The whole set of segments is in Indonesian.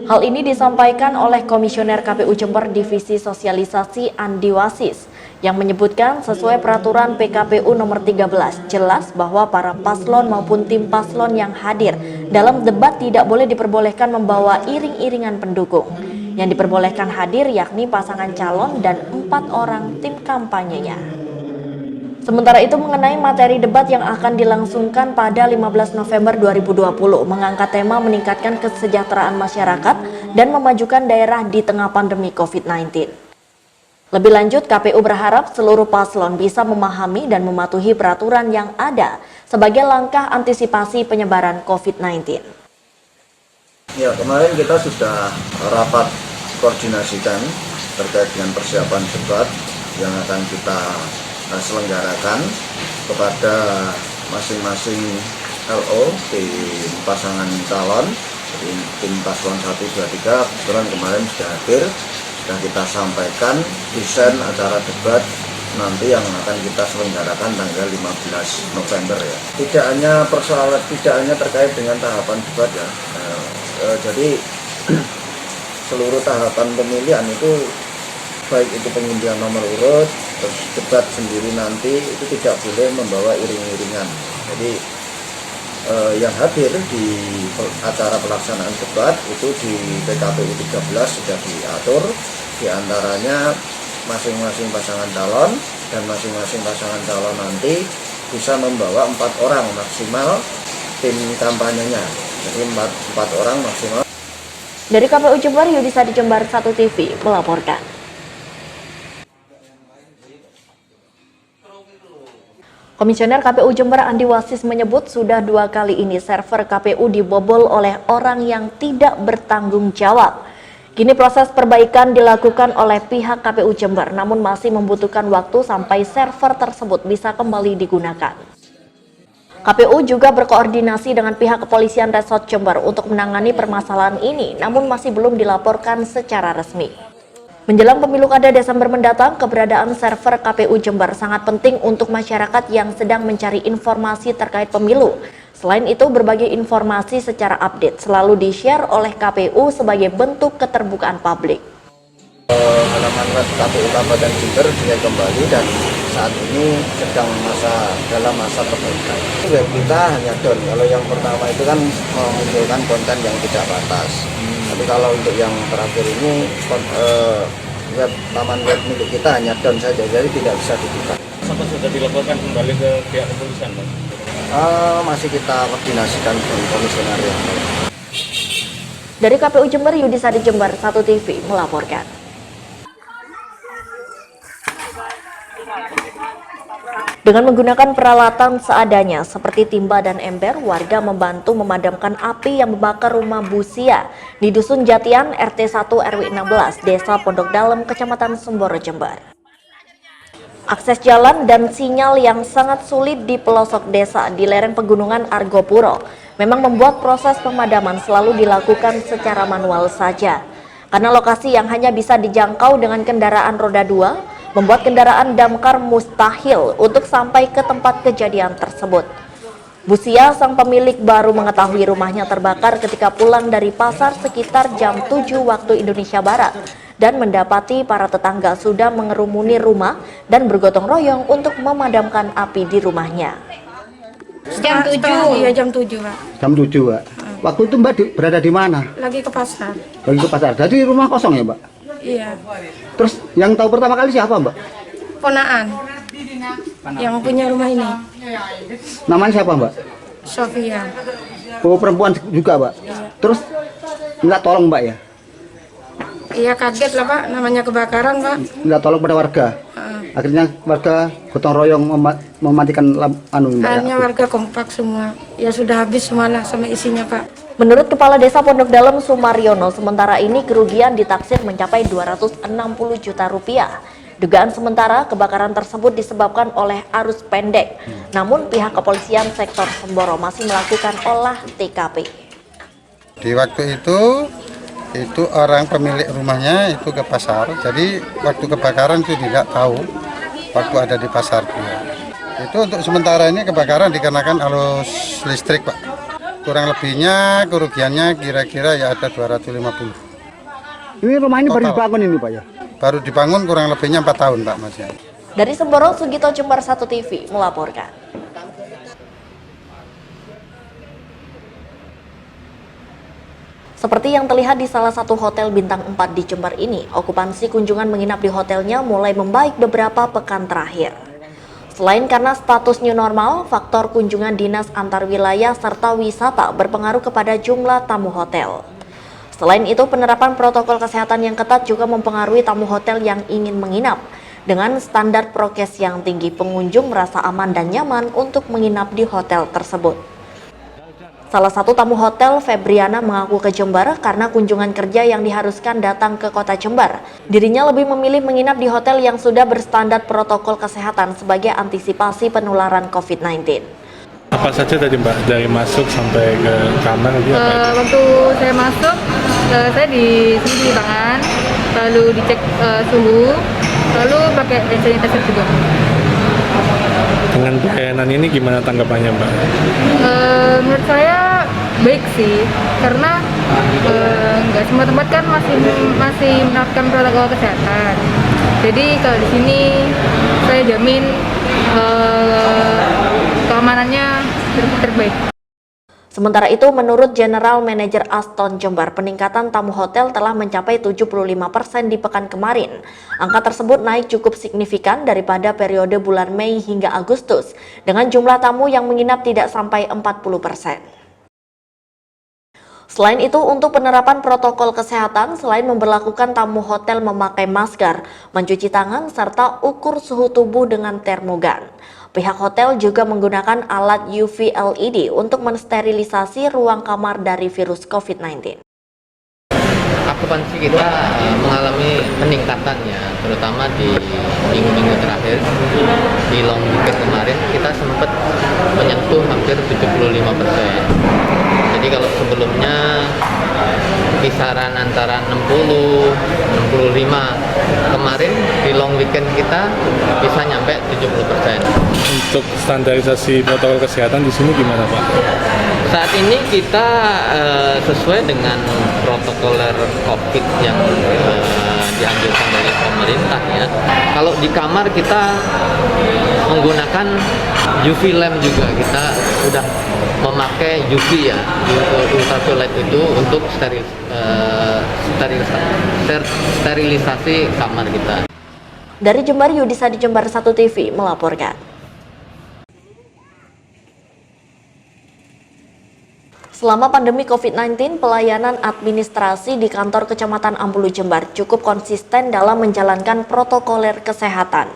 Hal ini disampaikan oleh Komisioner KPU Jember Divisi Sosialisasi Andi Wasis yang menyebutkan sesuai peraturan PKPU nomor 13 jelas bahwa para paslon maupun tim paslon yang hadir dalam debat tidak boleh diperbolehkan membawa iring-iringan pendukung. Yang diperbolehkan hadir yakni pasangan calon dan 4 orang tim kampanyenya. Sementara itu mengenai materi debat yang akan dilangsungkan pada 15 November 2020 mengangkat tema meningkatkan kesejahteraan masyarakat dan memajukan daerah di tengah pandemi COVID-19. Lebih lanjut, KPU berharap seluruh paslon bisa memahami dan mematuhi peraturan yang ada sebagai langkah antisipasi penyebaran COVID-19. Ya, kemarin kita sudah rapat koordinasikan terkait dengan persiapan debat yang akan kita selenggarakan kepada masing-masing LO tim pasangan calon, tim paslon 1, 2, 3 kebetulan kemarin sudah hadir. Sudah kita sampaikan desain acara debat nanti yang akan kita selenggarakan tanggal 15 November ya. Tidak hanya terkait dengan tahapan debat ya. Jadi seluruh tahapan pemilihan itu baik itu pengundian nomor urut, terus debat sendiri nanti itu tidak boleh membawa iring-iringan. Jadi yang hadir di acara pelaksanaan debat itu di PKPU 13 sudah diatur, diantaranya masing-masing pasangan calon dan masing-masing pasangan calon nanti bisa membawa 4 orang maksimal tim kampanyenya. Jadi 4 orang maksimal. Dari KPU Jember, Yudisa di Jember 1 TV melaporkan. Komisioner KPU Jember Andi Wasis menyebut sudah 2 kali ini server KPU dibobol oleh orang yang tidak bertanggung jawab. Kini proses perbaikan dilakukan oleh pihak KPU Jember, namun masih membutuhkan waktu sampai server tersebut bisa kembali digunakan. KPU juga berkoordinasi dengan pihak kepolisian Resort Jember untuk menangani permasalahan ini, namun masih belum dilaporkan secara resmi. Menjelang pemilu kada Desember mendatang, keberadaan server KPU Jember sangat penting untuk masyarakat yang sedang mencari informasi terkait pemilu. Selain itu, berbagai informasi secara update selalu di-share oleh KPU sebagai bentuk keterbukaan publik. Halaman web KPU Kabupaten Jember sudah kembali dan saat ini sedang dalam masa perbaikan. Web kita hanya down. Kalau yang pertama itu kan memunculkan konten yang tidak batas. Tapi kalau untuk yang terakhir ini laman web milik kita hanya down saja, jadi tidak bisa dibuka. Sampai sudah dilaporkan kembali ke pihak kepolisian, Pak? Masih kita koordinasikan dengan komisioner yang lain. Dari KPU Jember, Yudisa di Jember 1 TV melaporkan. Dengan menggunakan peralatan seadanya seperti timba dan ember, warga membantu memadamkan api yang membakar rumah Busia di Dusun Jatian RT 1 RW 16 Desa Pondok Dalem, Kecamatan Semboro, Jember. Akses jalan dan sinyal yang sangat sulit di pelosok desa di lereng pegunungan Argopuro memang membuat proses pemadaman selalu dilakukan secara manual saja. Karena lokasi yang hanya bisa dijangkau dengan kendaraan roda 2, membuat kendaraan damkar mustahil untuk sampai ke tempat kejadian tersebut. Busia, sang pemilik, baru mengetahui rumahnya terbakar ketika pulang dari pasar sekitar jam 7 waktu Indonesia Barat dan mendapati para tetangga sudah mengerumuni rumah dan bergotong royong untuk memadamkan api di rumahnya. Jam 7. Iya, jam 7, Pak. Jam 7, Pak. Waktu itu Mbak berada di mana? Lagi ke pasar. Lagi ke pasar. Jadi rumah kosong ya, Mbak? Iya. Terus yang tahu pertama kali siapa, Mbak? Ponaan yang punya rumah ini. Namanya siapa, Mbak? Sofia. Oh, perempuan juga, Mbak? Iya. Terus minta tolong, Mbak ya? Iya, kaget lah, Pak. Namanya kebakaran, Pak. Minta tolong pada warga. Akhirnya warga gotong royong mematikan Mbak Akhirnya ya? warga kompak semua. Ya sudah habis semuanya sama isinya, Pak. Menurut Kepala Desa Pondok Dalem Sumaryono, sementara ini kerugian ditaksir mencapai 260 juta rupiah. Dugaan sementara kebakaran tersebut disebabkan oleh arus pendek. Namun pihak kepolisian sektor Semboro masih melakukan olah TKP. Di waktu itu orang pemilik rumahnya itu ke pasar. Jadi waktu kebakaran itu tidak tahu waktu ada di pasar. Itu untuk sementara ini kebakaran dikarenakan arus listrik, Pak. kurang lebihnya kerugiannya kira-kira ya ada 250. Ini rumah ini baru Total. dibangun ini Pak ya? Baru dibangun kurang lebihnya 4 tahun Pak Mas ya. Dari Semboro, Sugito, Jember 1 TV melaporkan. Seperti yang terlihat di salah satu hotel bintang 4 di Jember ini, okupansi kunjungan menginap di hotelnya mulai membaik beberapa pekan terakhir. Selain karena status new normal, faktor kunjungan dinas antar wilayah serta wisata berpengaruh kepada jumlah tamu hotel. Selain itu, penerapan protokol kesehatan yang ketat juga mempengaruhi tamu hotel yang ingin menginap. Dengan standar prokes yang tinggi, pengunjung merasa aman dan nyaman untuk menginap di hotel tersebut. Salah satu tamu hotel, Febriana, mengaku ke Jember karena kunjungan kerja yang diharuskan datang ke kota Jember. Dirinya lebih memilih menginap di hotel yang sudah berstandar protokol kesehatan sebagai antisipasi penularan COVID-19. Apa saja tadi Mbak, dari masuk sampai ke kamar itu apa itu? Waktu saya masuk, saya di sini cuci tangan, lalu dicek suhu, lalu pakai hand sanitizer juga. Dengan pelayanan ini gimana tanggapannya Mbak? Menurut saya baik sih, karena nggak semua tempat kan masih menerapkan protokol kesehatan. Jadi kalau di sini saya jamin keamanannya terbaik. Sementara itu, menurut General Manager Aston Jember, peningkatan tamu hotel telah mencapai 75% di pekan kemarin. Angka tersebut naik cukup signifikan daripada periode bulan Mei hingga Agustus, dengan jumlah tamu yang menginap tidak sampai 40%. Selain itu, untuk penerapan protokol kesehatan, selain memberlakukan tamu hotel memakai masker, mencuci tangan, serta ukur suhu tubuh dengan termogan, pihak hotel juga menggunakan alat UV LED untuk mensterilisasi ruang kamar dari virus COVID-19. Okupansi kita mengalami peningkatannya, terutama di minggu-minggu terakhir. Di long weekend kemarin kita sempat menyentuh hampir 75%. Jadi kalau sebelumnya kisaran antara 60-65, kemarin di long weekend kita bisa nyampe 70%. Untuk standarisasi protokol kesehatan di sini gimana Pak? Saat ini kita sesuai dengan protokoler COVID yang dianjurkan dari pemerintah ya. Kalau di kamar kita menggunakan UV lamp juga, kita sudah memakai UV ya, ultraviolet itu untuk sterilisasi kamar kita. Dari Jember, Yudisa di Jember 1 TV melaporkan. Selama pandemi COVID-19, pelayanan administrasi di kantor Kecamatan Ambulu Jember cukup konsisten dalam menjalankan protokoler kesehatan.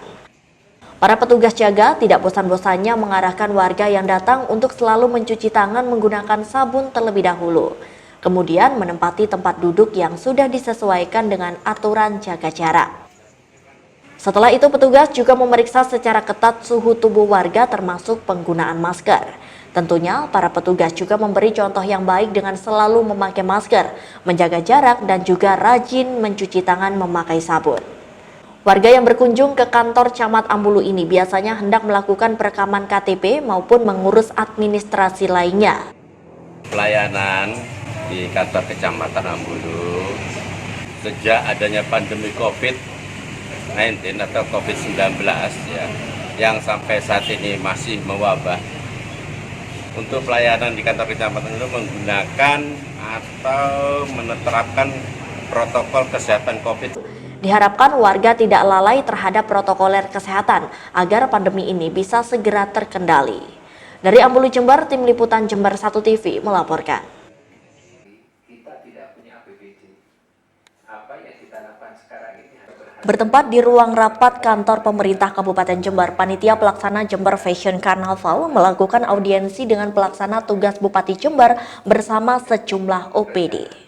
Para petugas jaga tidak bosan-bosannya mengarahkan warga yang datang untuk selalu mencuci tangan menggunakan sabun terlebih dahulu. Kemudian menempati tempat duduk yang sudah disesuaikan dengan aturan jaga jarak. Setelah itu, petugas juga memeriksa secara ketat suhu tubuh warga termasuk penggunaan masker. Tentunya, para petugas juga memberi contoh yang baik dengan selalu memakai masker, menjaga jarak, dan juga rajin mencuci tangan memakai sabun. Warga yang berkunjung ke kantor Camat Ambulu ini biasanya hendak melakukan perekaman KTP maupun mengurus administrasi lainnya. Pelayanan di kantor Kecamatan Ambulu sejak adanya pandemi COVID-19 atau COVID-19 ya, yang sampai saat ini masih mewabah. Untuk pelayanan di kantor kecamatan itu menggunakan atau menerapkan protokol kesehatan COVID. Diharapkan warga tidak lalai terhadap protokoler kesehatan agar pandemi ini bisa segera terkendali. Dari Ambulu Jember, Tim Liputan Jember 1 TV melaporkan. Bertempat di ruang rapat kantor pemerintah Kabupaten Jember, Panitia Pelaksana Jember Fashion Carnival melakukan audiensi dengan pelaksana tugas Bupati Jember bersama sejumlah OPD.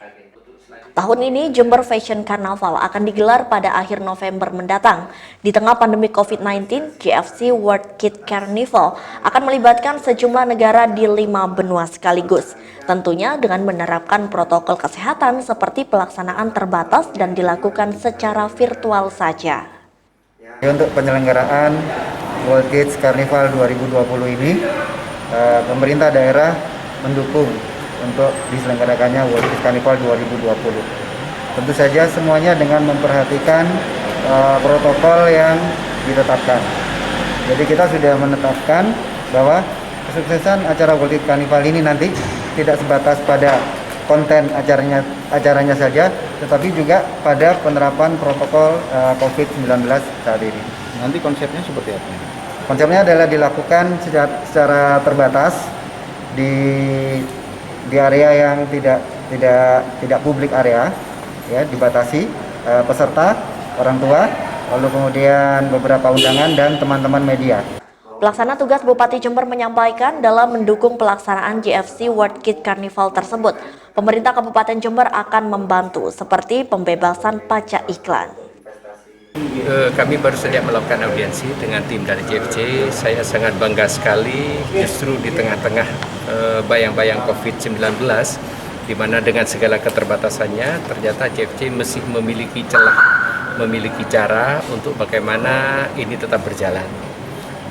Tahun ini Jember Fashion Carnival akan digelar pada akhir November mendatang. Di tengah pandemi COVID-19, JFC World Kid Carnival akan melibatkan sejumlah negara di 5 benua sekaligus. Tentunya dengan menerapkan protokol kesehatan seperti pelaksanaan terbatas dan dilakukan secara virtual saja. Untuk penyelenggaraan World Kids Carnival 2020 ini, pemerintah daerah mendukung untuk diselenggarakannya World Kids Carnival 2020. Tentu saja semuanya dengan memperhatikan protokol yang ditetapkan. Jadi kita sudah menetapkan bahwa kesuksesan acara World Kids Carnival ini nanti tidak sebatas pada konten acaranya saja, tetapi juga pada penerapan protokol COVID-19 saat ini. Nanti konsepnya seperti apa? Konsepnya adalah dilakukan secara terbatas di area yang tidak publik area, ya, dibatasi peserta, orang tua, lalu kemudian beberapa undangan dan teman-teman media. Pelaksana tugas Bupati Jember menyampaikan dalam mendukung pelaksanaan JFC World Kids Carnival tersebut, pemerintah Kabupaten Jember akan membantu seperti pembebasan pajak iklan. Kami baru saja melakukan audiensi dengan tim dari JFC. Saya sangat bangga sekali justru di tengah-tengah bayang-bayang COVID-19, di mana dengan segala keterbatasannya ternyata JFC masih memiliki celah, memiliki cara untuk bagaimana ini tetap berjalan.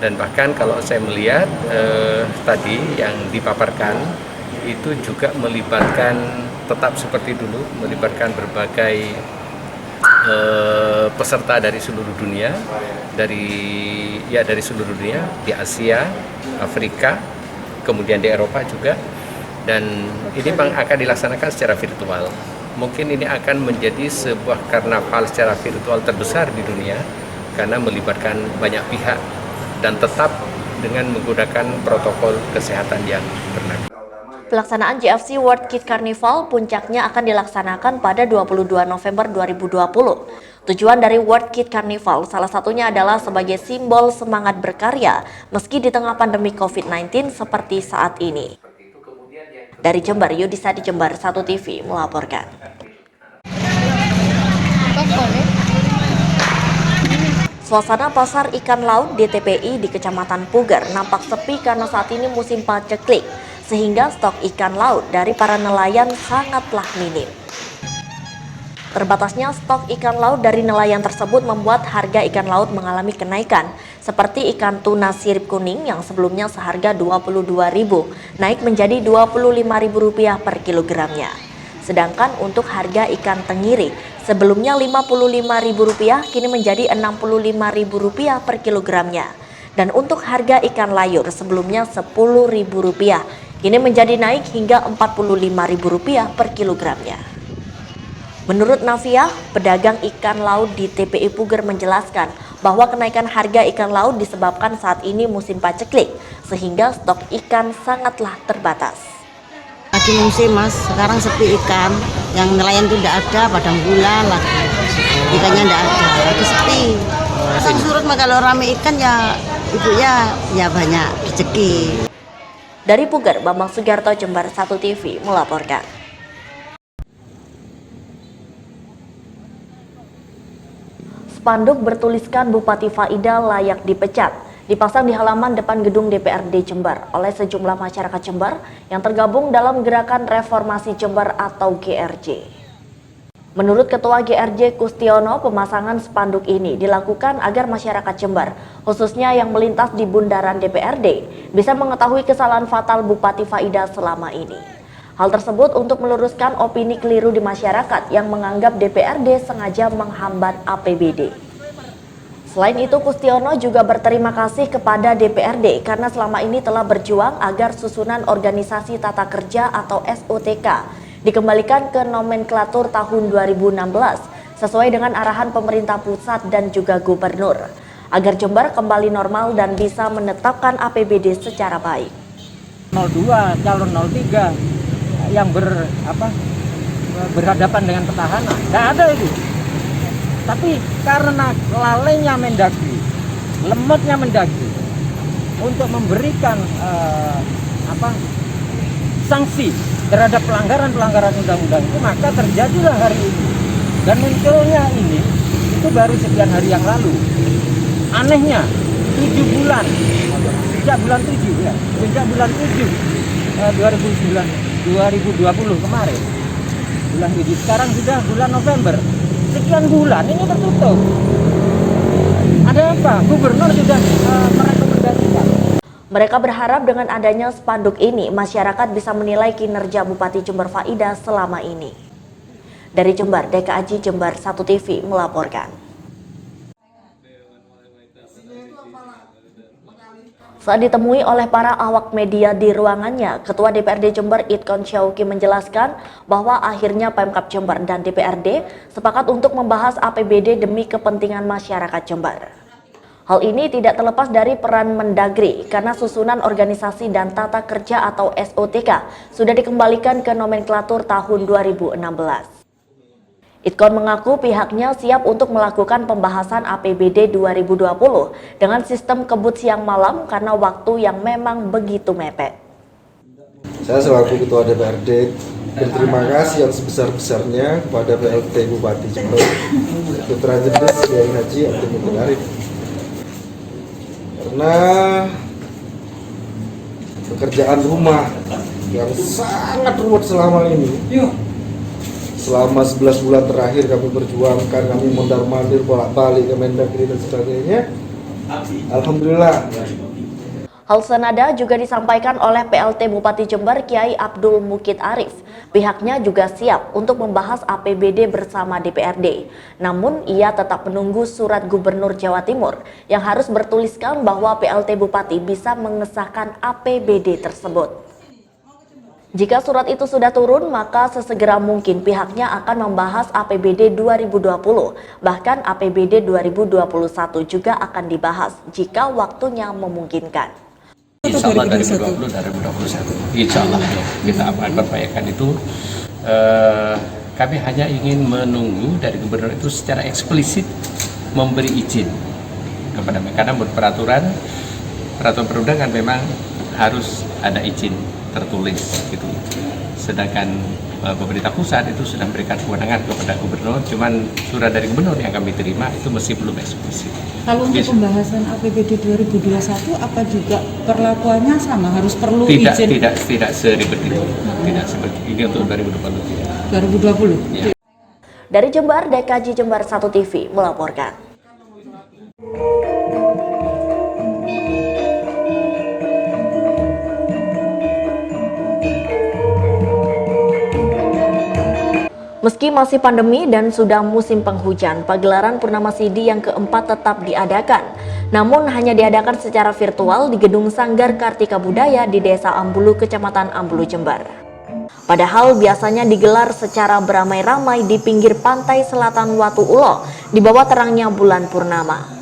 Dan bahkan kalau saya melihat tadi yang dipaparkan itu juga melibatkan tetap seperti dulu, melibatkan berbagai peserta dari seluruh dunia, dari seluruh dunia, di Asia, Afrika, kemudian di Eropa juga, dan ini akan dilaksanakan secara virtual. Mungkin ini akan menjadi sebuah karnaval secara virtual terbesar di dunia karena melibatkan banyak pihak dan tetap dengan menggunakan protokol kesehatan yang berlaku. Pelaksanaan JFC World Kids Carnival puncaknya akan dilaksanakan pada 22 November 2020. Tujuan dari World Kids Carnival salah satunya adalah sebagai simbol semangat berkarya meski di tengah pandemi COVID-19 seperti saat ini. Dari Jember, Yudisa di Jember 1 TV melaporkan. Suasana pasar ikan laut di TPI di Kecamatan Puger nampak sepi karena saat ini musim paceklik, sehingga stok ikan laut dari para nelayan sangatlah minim. Terbatasnya stok ikan laut dari nelayan tersebut membuat harga ikan laut mengalami kenaikan, seperti ikan tuna sirip kuning yang sebelumnya seharga Rp22.000 naik menjadi Rp25.000 per kilogramnya. Sedangkan untuk harga ikan tenggiri sebelumnya Rp55.000 kini menjadi Rp65.000 per kilogramnya. Dan untuk harga ikan layur sebelumnya Rp10.000 kini menjadi naik hingga Rp45.000 per kilogramnya. Menurut Nafiah, pedagang ikan laut di TPI Puger menjelaskan bahwa kenaikan harga ikan laut disebabkan saat ini musim paceklik, sehingga stok ikan sangatlah terbatas. Lagi musim mas, sekarang sepi ikan, yang nelayan itu tidak ada, padang bulan lagi, ikannya tidak ada, lagi sepi. Pasang surut mah kalau rame ikan ya ibunya ya banyak rezeki. Dari Puger, Bambang Sugiarto, Jember 1 TV melaporkan. Spanduk bertuliskan Bupati Faida layak dipecat dipasang di halaman depan gedung DPRD Jember oleh sejumlah masyarakat Jember yang tergabung dalam Gerakan Reformasi Jember atau GRJ. Menurut Ketua GRJ Kustiono, pemasangan spanduk ini dilakukan agar masyarakat Jember, khususnya yang melintas di bundaran DPRD, bisa mengetahui kesalahan fatal Bupati Faida selama ini. Hal tersebut untuk meluruskan opini keliru di masyarakat yang menganggap DPRD sengaja menghambat APBD. Selain itu, Kustiono juga berterima kasih kepada DPRD karena selama ini telah berjuang agar susunan organisasi tata kerja atau SOTK dikembalikan ke nomenklatur tahun 2016 sesuai dengan arahan pemerintah pusat dan juga gubernur agar Jember kembali normal dan bisa menetapkan APBD secara baik. 02 calon 03 yang berhadapan dengan petahana, tidak ada itu. Tapi karena lalainya Mendagri, lemotnya Mendagri untuk memberikan sanksi terhadap pelanggaran-pelanggaran undang-undang itu, maka terjadilah hari ini. Dan munculnya ini itu baru sekian hari yang lalu. Anehnya 7 bulan, sejak bulan 7 ya, sejak bulan 7 2020 kemarin, bulan 7, sekarang sudah bulan November. Sekian bulan ini tertutup. Ada apa? Gubernur sudah merekomendasikan. Mereka berharap dengan adanya spanduk ini, masyarakat bisa menilai kinerja Bupati Jember Faidah selama ini. Dari Jember, DKAJ Jember 1 TV melaporkan. Saat ditemui oleh para awak media di ruangannya, Ketua DPRD Jember Idkon Syauki menjelaskan bahwa akhirnya Pemkab Jember dan DPRD sepakat untuk membahas APBD demi kepentingan masyarakat Jember. Hal ini tidak terlepas dari peran Mendagri karena susunan organisasi dan tata kerja atau SOTK sudah dikembalikan ke nomenklatur tahun 2016. Idkon mengaku pihaknya siap untuk melakukan pembahasan APBD 2020 dengan sistem kebut siang malam karena waktu yang memang begitu mepet. Saya selaku Ketua DPRD berterima kasih yang sebesar-besarnya kepada PLT Bupati Jember, Putra Jedes Kiai Haji Abdul Mutin Arif, karena pekerjaan rumah yang sangat rumit selama ini. Selama 11 bulan terakhir kami berjuangkan, kami mondar-mandir bolak-balik ke Mendagri dan sebagainya. Alhamdulillah. Hal senada juga disampaikan oleh PLT Bupati Jember Kiai Abdul Mukid Arif. Pihaknya juga siap untuk membahas APBD bersama DPRD. Namun ia tetap menunggu surat Gubernur Jawa Timur yang harus bertuliskan bahwa PLT Bupati bisa mengesahkan APBD tersebut. Jika surat itu sudah turun, maka sesegera mungkin pihaknya akan membahas APBD 2020. Bahkan APBD 2021 juga akan dibahas jika waktunya memungkinkan. Insya Allah 2020-2021. Insya Allah kita akan berpayakan itu. Kami hanya ingin menunggu dari gubernur itu secara eksplisit memberi izin kepada mereka. Karena menurut peraturan perundangan memang harus ada izin tertulis gitu. Sedangkan pemerintah pusat itu sudah memberikan kewenangan kepada gubernur, cuman surat dari gubernur yang kami terima itu masih belum eksplisit. Kalau untuk pembahasan APBD 2021 apa juga perlakuannya sama, harus perlu izin? Tidak seribet itu. Tidak seperti ini untuk 2020. 2020. Ya. Dari Jember, DKAJ Jember 1 TV melaporkan. Meski masih pandemi dan sudah musim penghujan, pagelaran Purnama Sidi yang keempat tetap diadakan. Namun hanya diadakan secara virtual di Gedung Sanggar Kartika Budaya di Desa Ambulu, Kecamatan Ambulu, Jember. Padahal biasanya digelar secara beramai-ramai di pinggir pantai selatan Watu Ulo di bawah terangnya bulan purnama.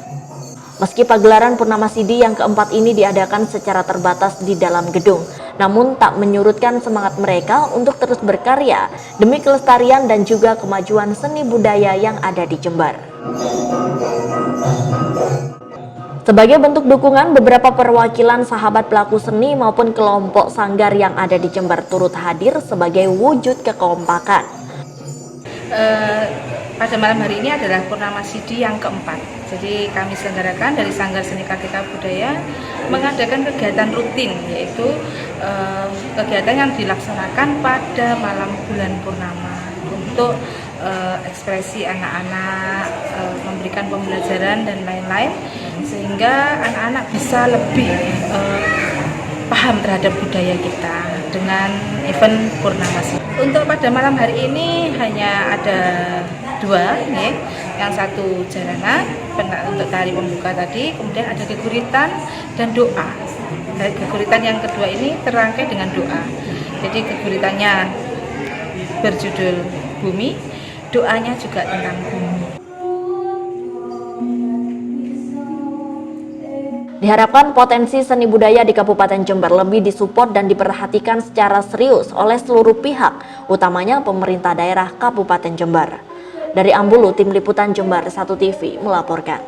Meski pagelaran Purnama Sidi yang keempat ini diadakan secara terbatas di dalam gedung, namun tak menyurutkan semangat mereka untuk terus berkarya demi kelestarian dan juga kemajuan seni budaya yang ada di Jember. Sebagai bentuk dukungan, beberapa perwakilan sahabat pelaku seni maupun kelompok sanggar yang ada di Jember turut hadir sebagai wujud kekompakan. Pada malam hari ini adalah Purnama Sidi yang keempat. Jadi kami selenggarakan dari Sanggar Seni Kartika Budaya mengadakan kegiatan rutin, yaitu kegiatan yang dilaksanakan pada malam bulan purnama untuk ekspresi anak-anak, memberikan pembelajaran dan lain-lain, sehingga anak-anak bisa lebih paham terhadap budaya kita dengan event Purnama Sidi. Untuk pada malam hari ini hanya ada dua, nih. Yang satu jaranan untuk tari pembuka tadi, kemudian ada geguritan dan doa. Geguritan yang kedua ini terangkai dengan doa. Jadi geguritannya berjudul Bumi, doanya juga tentang bumi. Diharapkan potensi seni budaya di Kabupaten Jember lebih disupport dan diperhatikan secara serius oleh seluruh pihak, utamanya pemerintah daerah Kabupaten Jember. Dari Ambulu, Tim Liputan Jember 1 TV melaporkan.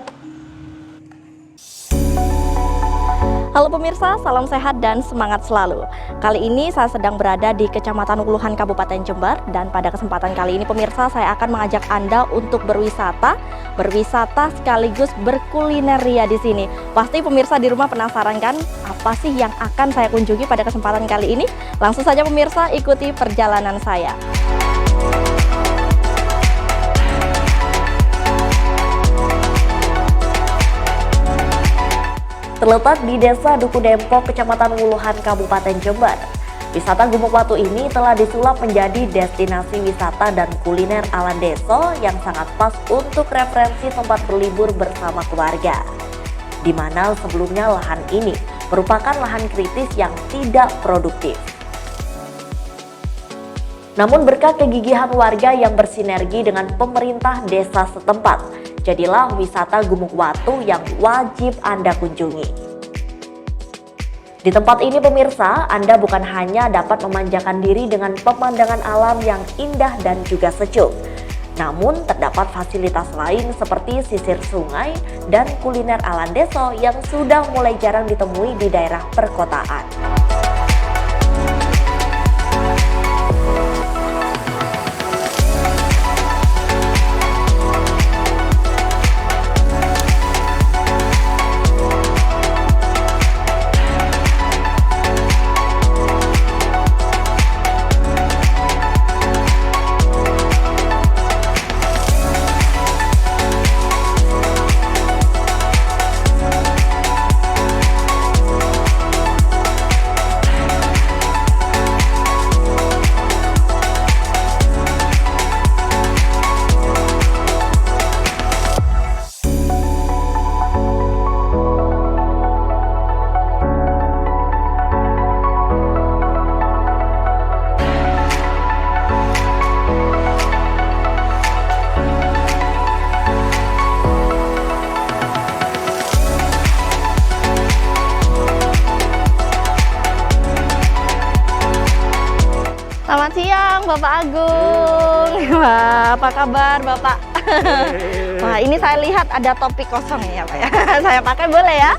Halo pemirsa, salam sehat dan semangat selalu. Kali ini saya sedang berada di Kecamatan Uluhan, Kabupaten Jember, dan pada kesempatan kali ini pemirsa saya akan mengajak Anda untuk berwisata sekaligus berkulineria di sini. Pasti pemirsa di rumah penasaran kan apa sih yang akan saya kunjungi pada kesempatan kali ini? Langsung saja pemirsa ikuti perjalanan saya. Terletak di Desa Duku Dempok, Kecamatan Wuluhan, Kabupaten Jember. Wisata Gumuk Watu ini telah disulap menjadi destinasi wisata dan kuliner ala desa yang sangat pas untuk referensi tempat berlibur bersama keluarga. Di mana sebelumnya lahan ini merupakan lahan kritis yang tidak produktif. Namun berkat kegigihan warga yang bersinergi dengan pemerintah desa setempat, jadilah wisata Gumuk Watu yang wajib Anda kunjungi. Di tempat ini pemirsa, Anda bukan hanya dapat memanjakan diri dengan pemandangan alam yang indah dan juga sejuk, namun terdapat fasilitas lain seperti sisir sungai dan kuliner ala desa yang sudah mulai jarang ditemui di daerah perkotaan. Selamat siang Bapak Agung. Wah, apa kabar Bapak? Wah, ini saya lihat ada topi kosong ya Pak ya. Saya pakai boleh ya?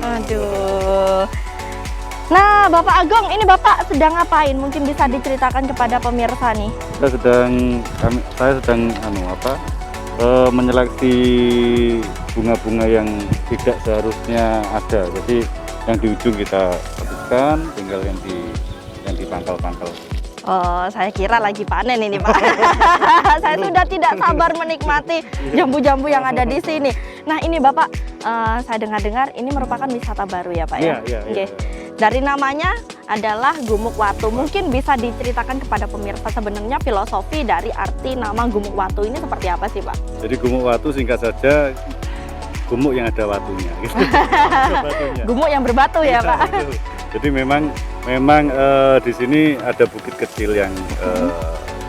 Aduh. Nah Bapak Agung, ini Bapak sedang ngapain? Mungkin bisa diceritakan kepada pemirsa nih. Saya sedang menyeleksi bunga-bunga yang tidak seharusnya ada. Jadi yang di ujung kita habiskan, tinggal yang dipangkal-pangkal. Oh, saya kira lagi panen ini Pak. Saya sudah tidak sabar menikmati jambu-jambu yang ada di sini. Nah ini Bapak, saya dengar-dengar ini merupakan wisata baru ya Pak ya? Iya. Dari namanya adalah Gumuk Watu. Mungkin bisa diceritakan kepada pemirsa sebenarnya filosofi dari arti nama Gumuk Watu ini seperti apa sih Pak? Jadi Gumuk Watu singkat saja, gumuk yang ada watunya. Gitu. Gumuk yang berbatu ya Pak? Betul. Jadi memang di sini ada bukit kecil yang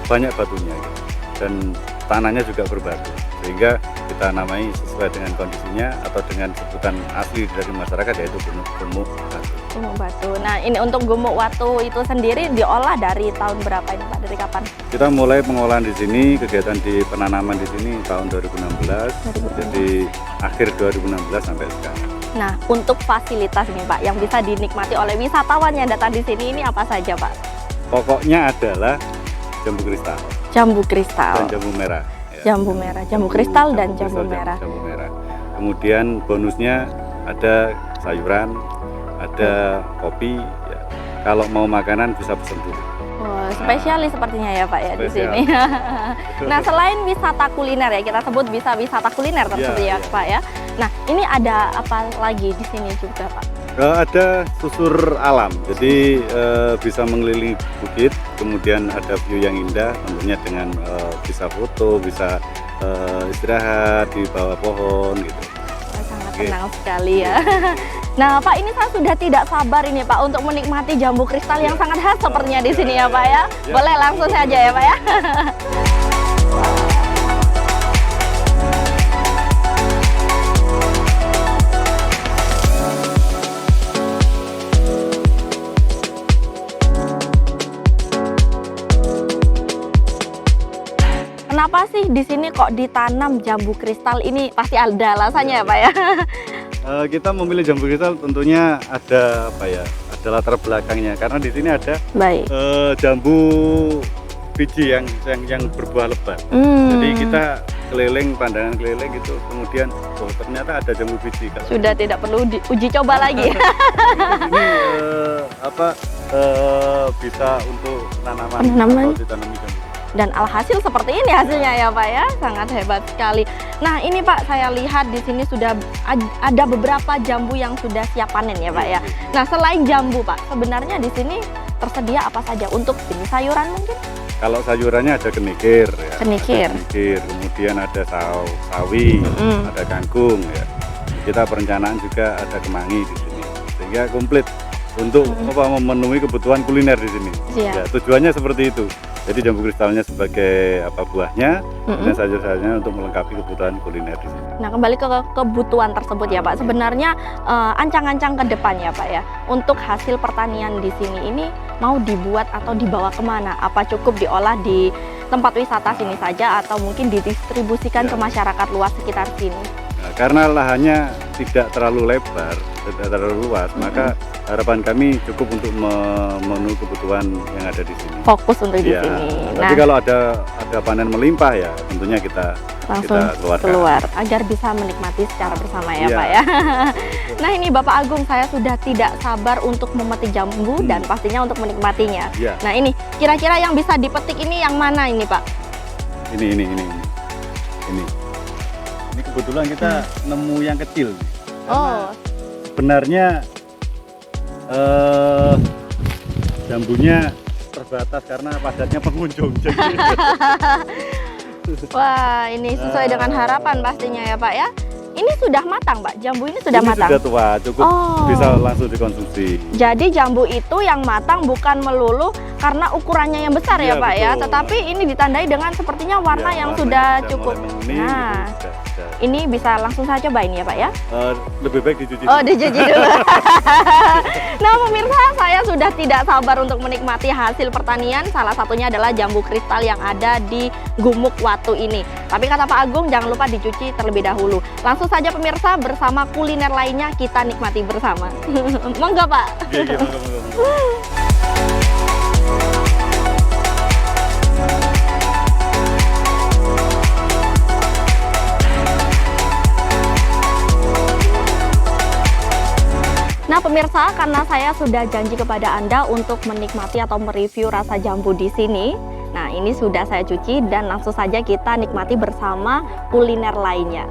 banyak batunya gitu. Dan tanahnya juga berbatu, sehingga kita namai sesuai dengan kondisinya atau dengan sebutan asli dari masyarakat, yaitu Gumuk Watu. Gumuk Watu. Nah ini untuk Gumuk Watu itu sendiri diolah dari tahun berapa ini Pak? Dari kapan? Kita mulai pengolahan di sini, kegiatan di penanaman di sini tahun 2016. Jadi akhir 2016 sampai sekarang. Nah, untuk fasilitas ini Pak yang bisa dinikmati oleh wisatawan yang datang di sini ini apa saja Pak? Pokoknya adalah jambu kristal. Jambu kristal. Dan jambu merah. Ya. Jambu merah, jambu kristal dan jambu merah. Jambu merah. Kemudian bonusnya ada sayuran, ada kopi. Ya. Kalau mau makanan bisa pesan dulu. Oh, spesialis sepertinya ya Pak ya di sini. Nah, selain wisata kuliner ya, kita sebut bisa wisata kuliner tersebut ya Pak ya. Nah, ini ada apa lagi di sini juga Pak? Ada susur alam, jadi bisa mengelilingi bukit, kemudian ada view yang indah, tentunya dengan bisa foto, bisa istirahat di bawah pohon gitu. Sangat tenang sekali ya. Nah Pak, ini saya sudah tidak sabar ini Pak untuk menikmati jambu kristal yang sangat khas sepertinya di sini ya Pak ya. Boleh langsung saja ya Pak ya. Kenapa sih di sini kok ditanam jambu kristal ini? Pasti ada alasannya ya Pak ya. Kita memilih jambu kristal tentunya ada ada latar belakangnya, karena di sini ada jambu biji yang berbuah lebat. Jadi kita keliling, pandangan keliling gitu, kemudian ternyata ada jambu biji. Sudah tidak perlu uji coba lagi. Ini bisa untuk tanaman atau ditanami jambu. dan alhasil seperti ini hasilnya ya Pak ya, sangat hebat sekali. Nah ini Pak, saya lihat di sini sudah ada beberapa jambu yang sudah siap panen ya Pak ya. Nah selain jambu Pak, sebenarnya di sini tersedia apa saja untuk jenis sayuran mungkin? Kalau sayurannya ada kenikir, ya. Kenikir. Ada kenikir, kemudian ada sawi, ada kangkung, ya. Kita perencanaan juga ada kemangi di sini, sehingga komplit untuk memenuhi kebutuhan kuliner di sini. Ya, tujuannya seperti itu. Jadi jambu kristalnya sebagai buahnya, dan sayur-sayurnya untuk melengkapi kebutuhan kuliner di sini. Nah kembali ke kebutuhan tersebut ya Pak, sebenarnya ancang-ancang ke depan ya Pak ya, untuk hasil pertanian di sini ini mau dibuat atau dibawa kemana? Apa cukup diolah di tempat wisata sini saja atau mungkin didistribusikan ke masyarakat luas sekitar sini? Nah, karena lahannya tidak terlalu lebar, tidak terlalu luas, maka harapan kami cukup untuk memenuhi kebutuhan yang ada di sini. Fokus untuk di sini. Tapi kalau ada panen melimpah ya tentunya kita langsung keluar agar bisa menikmati secara bersama ya Pak ya. Nah ini Bapak Agung, saya sudah tidak sabar untuk memetik jambu dan pastinya untuk menikmatinya. Nah ini kira-kira yang bisa dipetik ini yang mana ini Pak? Ini kebetulan kita nemu yang kecil. Sebenarnya jambunya terbatas karena padatnya pengunjung. Wah, ini sesuai dengan harapan pastinya ya Pak ya. Ini sudah matang Pak, jambu ini sudah matang? Sudah tua, cukup bisa langsung dikonsumsi. Jadi jambu itu yang matang bukan melulu karena ukurannya yang besar ya Pak ya, tetapi ini ditandai dengan sepertinya warna yang sudah cukup. Nah, ini bisa langsung saya cobain ya Pak ya? Lebih baik dicuci. Oh, dicuci dulu. Nah pemirsa, saya sudah tidak sabar untuk menikmati hasil pertanian. Salah satunya adalah jambu kristal yang ada di Gumuk Watu ini. Tapi kata Pak Agung, jangan lupa dicuci terlebih dahulu. Langsung saja pemirsa, bersama kuliner lainnya kita nikmati bersama. Monggo Pak. Monggo. Nah pemirsa, karena saya sudah janji kepada Anda untuk menikmati atau mereview rasa jambu di sini. Nah ini sudah saya cuci dan langsung saja kita nikmati bersama kuliner lainnya.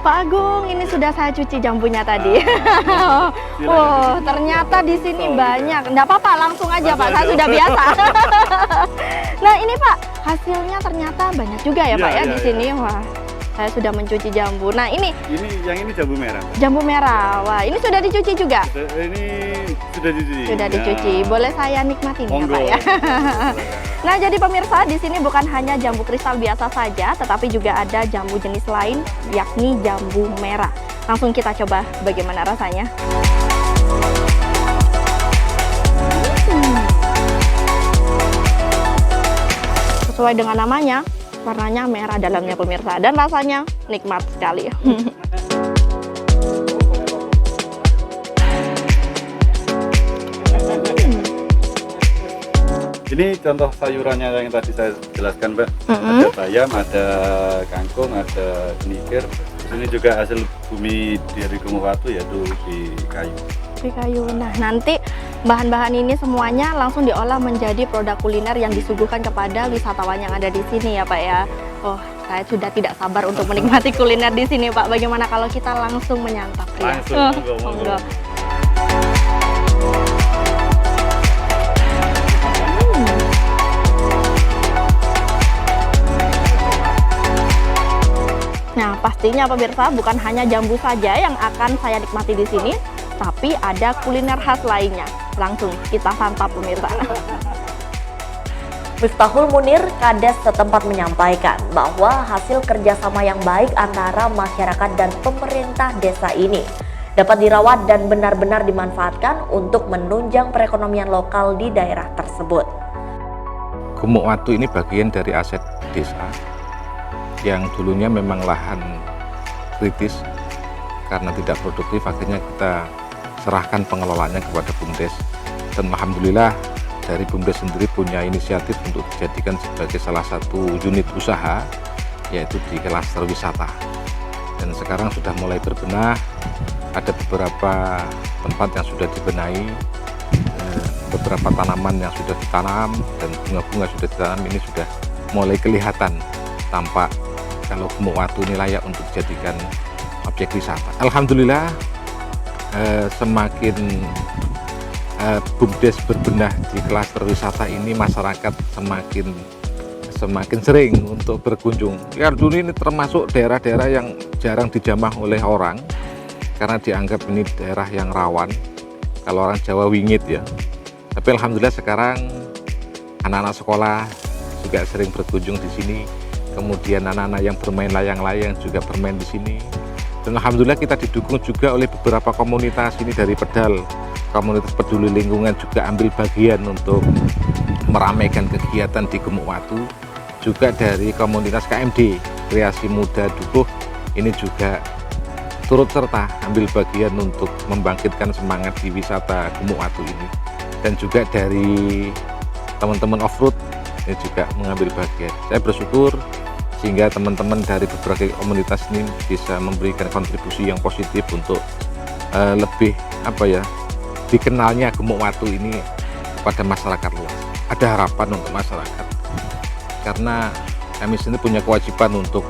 Pak Agung, ini sudah saya cuci jambunya tadi. Oh, ternyata di sini banyak. Nggak apa-apa, langsung aja Pak, saya sudah biasa. Nah ini Pak, hasilnya ternyata banyak juga ya Pak ya di sini. Wah, saya sudah mencuci jambu. Nah ini yang ini jambu merah. Jambu merah. Wah, ini sudah dicuci juga? Ini sudah dicuci. Sudah dicuci. Boleh saya nikmatin ya Pak ya? Nah, jadi pemirsa, di sini bukan hanya jambu kristal biasa saja, tetapi juga ada jambu jenis lain, yakni jambu merah. Langsung kita coba bagaimana rasanya. Sesuai dengan namanya, warnanya merah dalamnya pemirsa, dan rasanya nikmat sekali. Ini contoh sayurannya yang tadi saya jelaskan Mbak. Ada bayam, ada kangkung, ada kenikir. Ini juga hasil bumi dari Gumuk Watu, yaitu di kayu. Di kayu. Nah nanti bahan-bahan ini semuanya langsung diolah menjadi produk kuliner yang disuguhkan kepada wisatawan yang ada di sini ya Pak ya. Oh, saya sudah tidak sabar untuk menikmati kuliner di sini Pak. Bagaimana kalau kita langsung menyantap? Langsung, monggo. Nah, pastinya pemirsa bukan hanya jambu saja yang akan saya nikmati di sini, tapi ada kuliner khas lainnya. Langsung kita santap pemirsa. Miftahul Munir, Kades setempat menyampaikan bahwa hasil kerjasama yang baik antara masyarakat dan pemerintah desa ini dapat dirawat dan benar-benar dimanfaatkan untuk menunjang perekonomian lokal di daerah tersebut. Gumuk Watu ini bagian dari aset desa yang dulunya memang lahan kritis karena tidak produktif, akhirnya kita serahkan pengelolaannya kepada BUMDes, dan alhamdulillah dari BUMDes sendiri punya inisiatif untuk dijadikan sebagai salah satu unit usaha, yaitu di klaster wisata, dan sekarang sudah mulai berbenah. Ada beberapa tempat yang sudah dibenahi, beberapa tanaman yang sudah ditanam dan bunga-bunga sudah ditanam ini sudah mulai kelihatan tampak kalau Gumuk Watu ini layak untuk dijadikan objek wisata. Alhamdulillah semakin BUMDes berbenah di klaster wisata ini, masyarakat semakin sering untuk berkunjung. Karena ini termasuk daerah-daerah yang jarang dijamah oleh orang karena dianggap ini daerah yang rawan. Kalau orang Jawa wingit ya. Tapi alhamdulillah sekarang anak-anak sekolah juga sering berkunjung di sini. Kemudian anak-anak yang bermain layang-layang juga bermain di sini. Dan alhamdulillah kita didukung juga oleh beberapa komunitas ini dari Pedal. Komunitas peduli lingkungan juga ambil bagian untuk meramaikan kegiatan di Gumuk Watu. Juga dari komunitas KMD, Kreasi Muda Dukuh, ini juga turut serta ambil bagian untuk membangkitkan semangat di wisata Gumuk Watu ini. Dan juga dari teman-teman off-road ini juga mengambil bagian. Saya bersyukur sehingga teman-teman dari berbagai komunitas ini bisa memberikan kontribusi yang positif untuk lebih dikenalnya Gumuk Watu ini kepada masyarakat luas. Ada harapan untuk masyarakat karena kami sendiri punya kewajiban untuk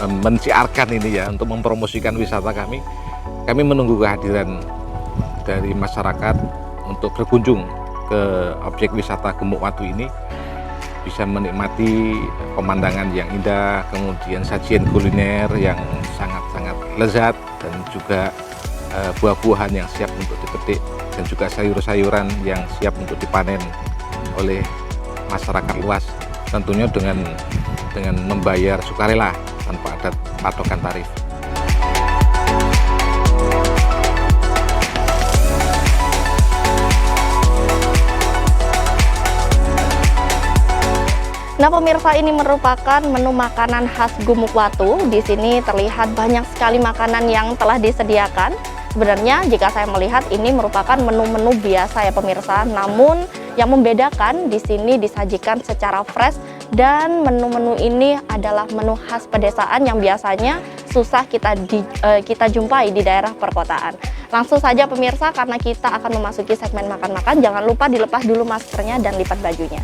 menciarkan ini ya, untuk mempromosikan wisata kami. Kami menunggu kehadiran dari masyarakat untuk berkunjung ke objek wisata Gumuk Watu ini, bisa menikmati pemandangan yang indah, kemudian sajian kuliner yang sangat-sangat lezat, dan juga buah-buahan yang siap untuk dipetik, dan juga sayur-sayuran yang siap untuk dipanen oleh masyarakat luas, tentunya dengan membayar sukarela tanpa ada patokan tarif. Nah pemirsa, ini merupakan menu makanan khas Gumuk Watu. Di sini terlihat banyak sekali makanan yang telah disediakan. Sebenarnya jika saya melihat ini merupakan menu-menu biasa ya pemirsa. Namun yang membedakan di sini disajikan secara fresh, dan menu-menu ini adalah menu khas pedesaan yang biasanya susah kita jumpai di daerah perkotaan. Langsung saja pemirsa, karena kita akan memasuki segmen makan-makan, jangan lupa dilepas dulu maskernya dan lipat bajunya.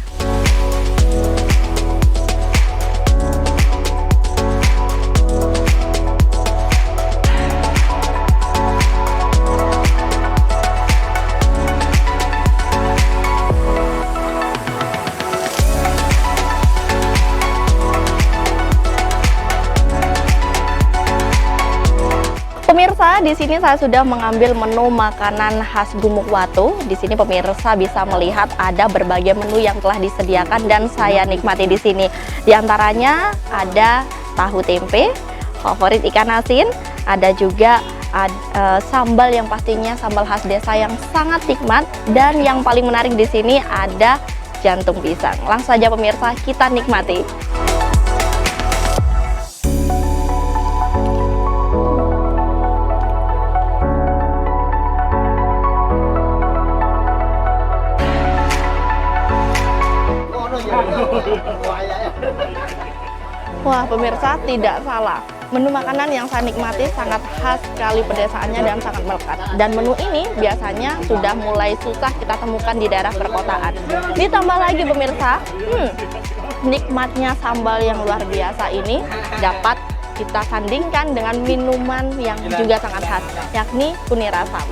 Pemirsa, di sini saya sudah mengambil menu makanan khas Gumuk Watu. Di sini pemirsa bisa melihat ada berbagai menu yang telah disediakan dan saya nikmati di sini. Di antaranya ada tahu tempe, favorit ikan asin, ada juga sambal yang pastinya sambal khas desa yang sangat nikmat, dan yang paling menarik di sini ada jantung pisang. Langsung saja pemirsa, kita nikmati. Wah pemirsa, tidak salah, menu makanan yang saya nikmati sangat khas sekali pedesaannya dan sangat melekat. Dan menu ini biasanya sudah mulai susah kita temukan di daerah perkotaan. Ditambah lagi pemirsa, nikmatnya sambal yang luar biasa ini dapat kita sandingkan dengan minuman yang juga sangat khas, yakni kunir asam.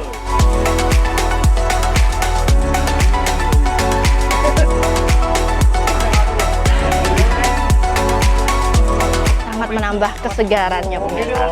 Sangat menambah kesegarannya pemirsa.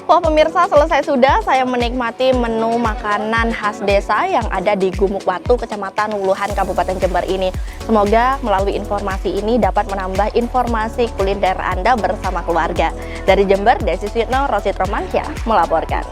Wah pemirsa, selesai sudah saya menikmati menu makanan khas desa yang ada di Gumuk Watu, Kecamatan Wuluhan, Kabupaten Jember ini. Semoga melalui informasi ini dapat menambah informasi kuliner Anda bersama keluarga. Dari Jember, Desi Suyitno, Rosid Romansyah melaporkan.